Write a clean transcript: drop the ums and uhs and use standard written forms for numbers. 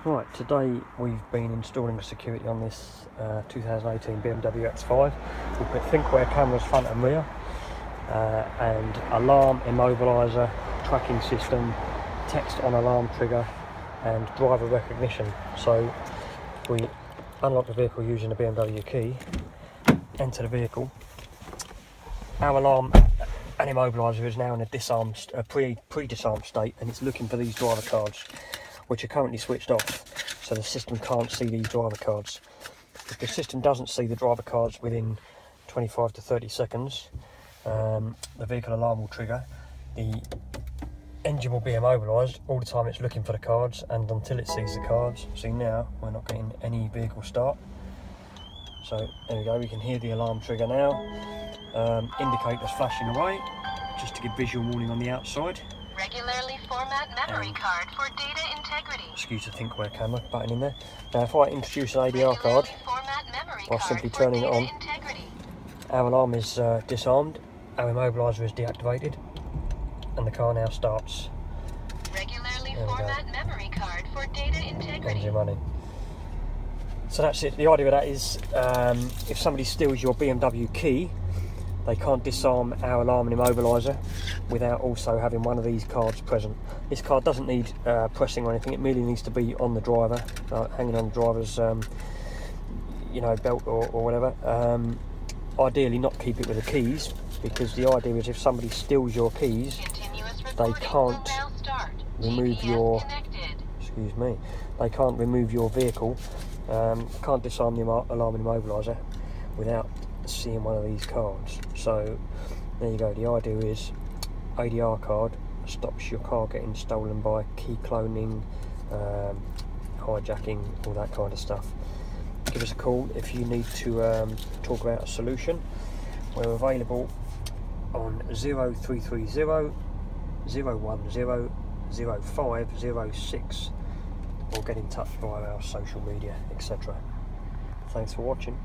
Right, today we've been installing security on this 2018 BMW X5. We put thinkware cameras front and rear, and alarm immobiliser, tracking system, text on alarm trigger and driver recognition. So we unlock the vehicle using the BMW key, enter the vehicle. Our alarm and immobiliser is now in a pre-disarmed state, and it's looking for these driver cards, which are currently switched off, so the system can't see these driver cards. If the system doesn't see the driver cards within 25 to 30 seconds, the vehicle alarm will trigger. The engine will be immobilised all the time it's looking for the cards, and until it sees the cards. See, now we're not getting any vehicle start. So there we go, we can hear the alarm trigger now. Indicators flashing away, just to give visual warning on the outside. Regularly format memory card for data integrity. Excuse the thinkware camera button in there. Now if I introduce an ADR card by simply turning it on, our alarm is disarmed, our immobiliser is deactivated, and the car now starts. Regularly format memory card for data integrity. Engine running. So that's it. The idea of that is, if somebody steals your BMW key, they can't disarm our alarm and immobiliser without also having one of these cards present. This card doesn't need pressing or anything. It merely needs to be on the driver, hanging on the driver's belt or whatever. Ideally not keep it with the keys, because the idea is if somebody steals your keys, they can't remove your they can't remove your vehicle, can't disarm the alarm and immobiliser without seeing one of these cards. So there you go. The idea is ADR card stops your car getting stolen by key cloning, hijacking, all that kind of stuff. Give us a call if you need to talk about a solution. We're available on 0330 010 0506, or get in touch via our social media, etc. Thanks for watching.